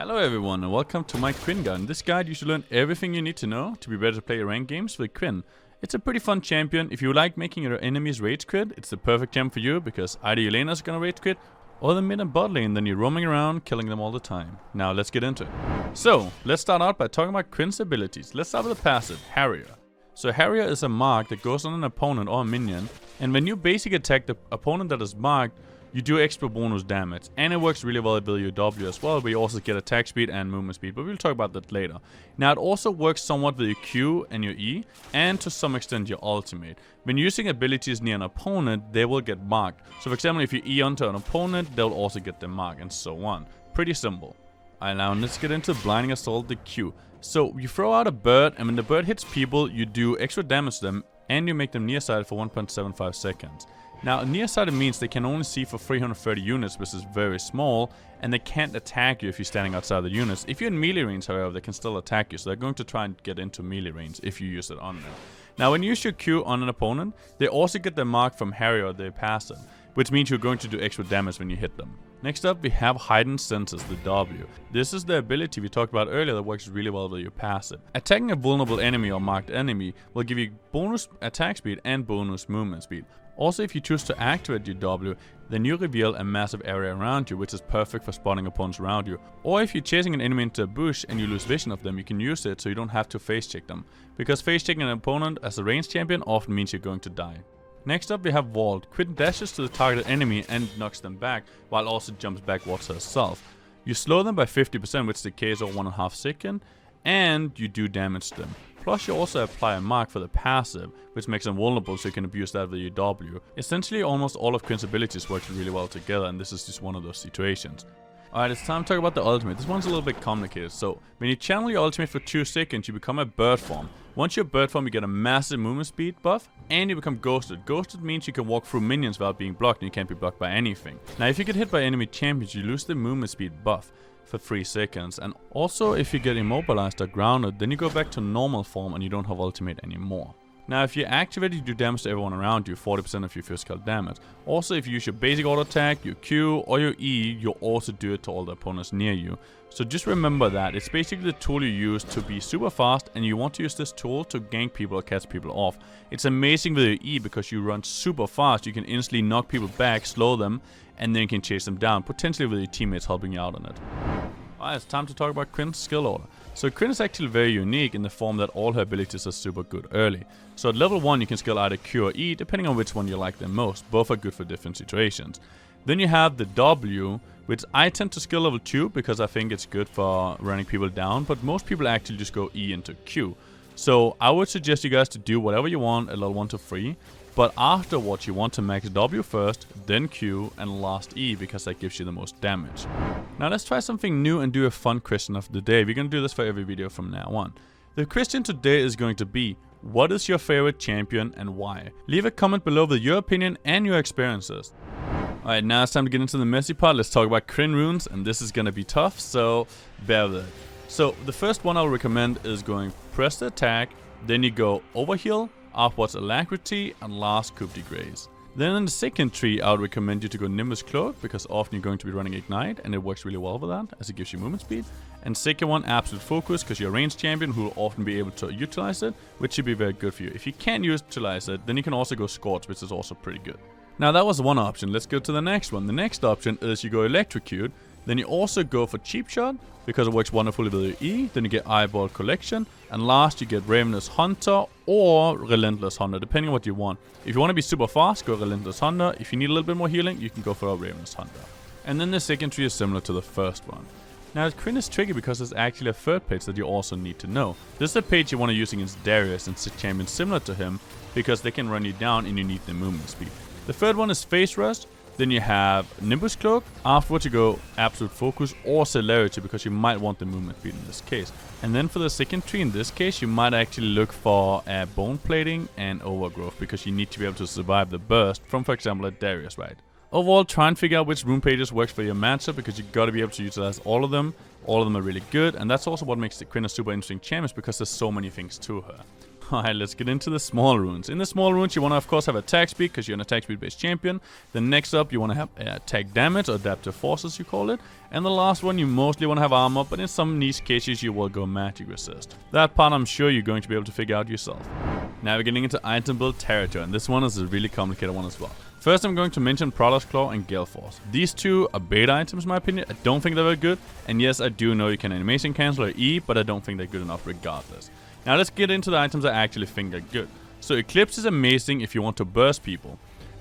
Hello everyone and welcome to my Quinn guide. In this guide you should learn everything you need to know to be better to play ranked games with Quinn. It's a pretty fun champion. If you like making your enemies rage quit, it's the perfect champ for you because either your laner is gonna rage quit or the mid and bot lane, then you're roaming around killing them all the time. Now let's get into it. So let's start out by talking about Quinn's abilities. Let's start with the passive, Harrier. So Harrier is a mark that goes on an opponent or a minion, and when you basic attack the opponent that is marked, you do extra bonus damage, and it works really well with your W as well, where you also get attack speed and movement speed, but we'll talk about that later. Now it also works somewhat with your Q and your E, and to some extent your ultimate. When using abilities near an opponent, they will get marked. So for example, if you E onto an opponent, they'll also get them marked, and so on. Pretty simple. Alright, now let's get into Blinding Assault, the Q. So you throw out a bird, and when the bird hits people, you do extra damage to them, and you make them nearsighted for 1.75 seconds. Now, nearsighted means they can only see for 330 units, which is very small, and they can't attack you if you're standing outside the units. If you're in melee range, however, they can still attack you, so they're going to try and get into melee range if you use it on them. Now, when you use your Q on an opponent, they also get their mark from Harrier or their passive, which means you're going to do extra damage when you hit them. Next up, we have Heightened Senses, the W. This is the ability we talked about earlier that works really well with your passive. Attacking a vulnerable enemy or marked enemy will give you bonus attack speed and bonus movement speed. Also, if you choose to activate your W, then you reveal a massive area around you, which is perfect for spotting opponents around you. Or if you're chasing an enemy into a bush and you lose vision of them, you can use it so you don't have to face check them. Because face checking an opponent as a ranged champion often means you're going to die. Next up we have Vault. Quinn dashes to the targeted enemy and knocks them back, while also jumps backwards herself. You slow them by 50%, which decays over 1.5 seconds, and you do damage to them. Plus you also apply a mark for the passive, which makes them vulnerable so you can abuse that with your W. Essentially almost all of Quinn's abilities work really well together, and this is just one of those situations. Alright, it's time to talk about the ultimate. This one's a little bit complicated. So, when you channel your ultimate for 2 seconds, you become a bird form. Once you're bird form, you get a massive movement speed buff, and you become ghosted. Ghosted means you can walk through minions without being blocked, and you can't be blocked by anything. Now, if you get hit by enemy champions, you lose the movement speed buff for 3 seconds. And also, if you get immobilized or grounded, then you go back to normal form and you don't have ultimate anymore. Now, if you activate it, you do damage to everyone around you, 40% of your physical damage. Also, if you use your basic auto attack, your Q, or your E, you'll also do it to all the opponents near you. So just remember that. It's basically the tool you use to be super fast, and you want to use this tool to gank people or catch people off. It's amazing with your E because you run super fast. You can instantly knock people back, slow them, and then you can chase them down, potentially with your teammates helping you out on it. Alright, it's time to talk about Quinn's skill order. So Quinn is actually very unique in the form that all her abilities are super good early. So at level 1 you can skill either Q or E, depending on which one you like the most. Both are good for different situations. Then you have the W, which I tend to skill level 2 because I think it's good for running people down, but most people actually just go E into Q. So I would suggest you guys to do whatever you want at level 1 to 3. But afterwards you want to max W first, then Q, and last E, because that gives you the most damage. Now let's try something new and do a fun question of the day. We're going to do this for every video from now on. The question today is going to be, what is your favorite champion and why? Leave a comment below with your opinion and your experiences. Alright, now it's time to get into the messy part. Let's talk about Quinn runes, and this is going to be tough, so bear with it. So the first one I'll recommend is going press the attack, then you go overheal, afterwards Alacrity, and last Coup de Grace. Then in the second tree, I would recommend you to go Nimbus Cloak, because often you're going to be running Ignite, and it works really well with that, as it gives you movement speed. And second one, Absolute Focus, because you're a ranged champion who will often be able to utilize it, which should be very good for you. If you can't utilize it, then you can also go Scorch, which is also pretty good. Now that was one option, let's go to the next one. The next option is you go Electrocute, then you also go for Cheap Shot, because it works wonderfully with your E, then you get Eyeball Collection, and last you get Ravenous Hunter or Relentless Hunter, depending on what you want. If you want to be super fast, go Relentless Hunter. If you need a little bit more healing, you can go for a Ravenous Hunter. And then the second tree is similar to the first one. Now Quinn is tricky because there's actually a third page that you also need to know. This is a page you want to use against Darius and champions similar to him, because they can run you down and you need the movement speed. The third one is Phase Rush. Then you have Nimbus Cloak, afterwards you go Absolute Focus or Celerity, because you might want the movement speed in this case. And then for the second tree, in this case, you might actually look for Bone Plating and Overgrowth, because you need to be able to survive the burst from, for example, a Darius, right? Overall, try and figure out which rune pages works for your matchup, because you got to be able to utilize all of them. All of them are really good, and that's also what makes the Quinn a super interesting champion, because there's so many things to her. Alright, let's get into the small runes. In the small runes, you want to of course have attack speed because you're an attack speed based champion. Then next up, you want to have attack damage or adaptive forces, you call it. And the last one, you mostly want to have armor, but in some niche cases, you will go magic resist. That part I'm sure you're going to be able to figure out yourself. Now we're getting into item build territory, and this one is a really complicated one as well. First, I'm going to mention Prowler's Claw and Gale Force. These two are beta items in my opinion. I don't think they're very good. And yes, I do know you can animation cancel or E, but I don't think they're good enough regardless. Now let's get into the items I actually think are good. So Eclipse is amazing if you want to burst people.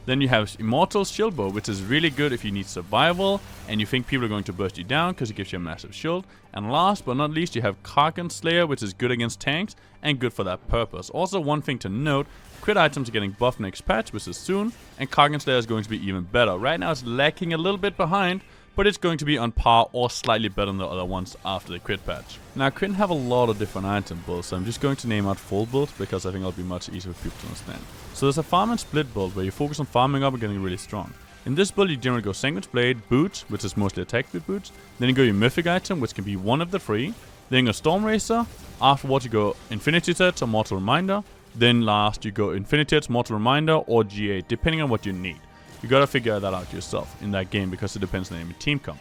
Then you have Immortal Shield Bow, which is really good if you need survival and you think people are going to burst you down because it gives you a massive shield. And last but not least, you have Karkan Slayer, which is good against tanks and good for that purpose. Also, one thing to note, crit items are getting buffed next patch, which is soon, and Karkan Slayer is going to be even better. Right now it's lacking a little bit behind, but it's going to be on par or slightly better than the other ones after the crit patch. Now Quinn have a lot of different item builds, so I'm just going to name out full builds because I think it'll be much easier for people to understand. So there's a farm and split build where you focus on farming up and getting really strong. In this build you generally go Sandwich Blade, Boots, which is mostly attack speed boots, then you go your mythic item, which can be one of the three, then you go Storm Racer, afterwards you go Infinity Touch or Mortal Reminder, then last you go Infinity Touch, Mortal Reminder or GA, depending on what you need. You gotta figure that out yourself in that game because it depends on the enemy team comp.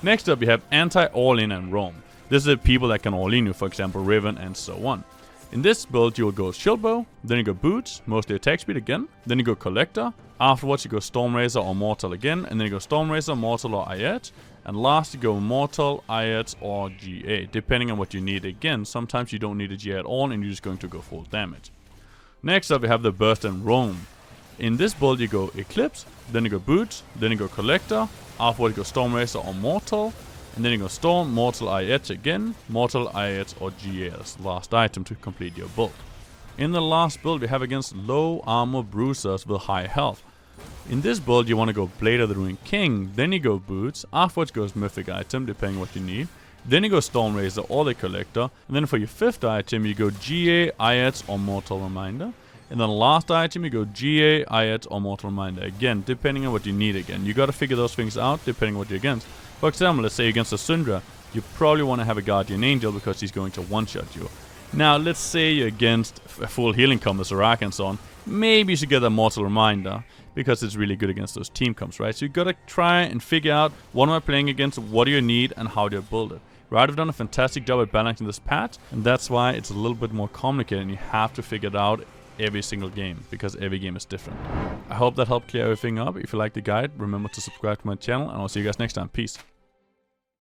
Next up, you have Anti-All-In and Roam. This is the people that can all-in you, for example Riven and so on. In this build, you will go Shield Bow, then you go Boots, mostly attack speed again, then you go Collector, afterwards you go Storm Razor or Mortal again, and then you go Storm Razor, Mortal or IH, and last you go Mortal, IH or GA, depending on what you need. Again, sometimes you don't need a GA at all and you're just going to go full damage. Next up, we have the Burst and Roam. In this build, you go Eclipse, then you go Boots, then you go Collector, afterwards you go Storm Racer or Mortal, and then you go Storm, Mortal, IH again, Mortal, IH or GA as last item to complete your build. In the last build, we have against low armor bruisers with high health. In this build, you want to go Blade of the Ruined King, then you go Boots, afterwards goes Mythic item, depending on what you need. Then you go Storm Razor or the Collector, and then for your fifth item, you go GA, IH or Mortal Reminder. And then the last item, you go GA, IH or Mortal Reminder again, depending on what you need again. You gotta figure those things out depending on what you're against. For example, let's say against a Syndra, you probably want to have a Guardian Angel because he's going to one-shot you. Now, let's say you're against a full healing combo, Zorak and so on. Maybe you should get a Mortal Reminder because it's really good against those team comps, right? So you gotta try and figure out what am I playing against, what do you need, and how do you build it. Riot have done a fantastic job at balancing this patch, and that's why it's a little bit more complicated and you have to figure it out every single game because every game is different. I hope that helped clear everything up. If you like the guide, remember to subscribe to my channel and I'll see you guys next time. Peace.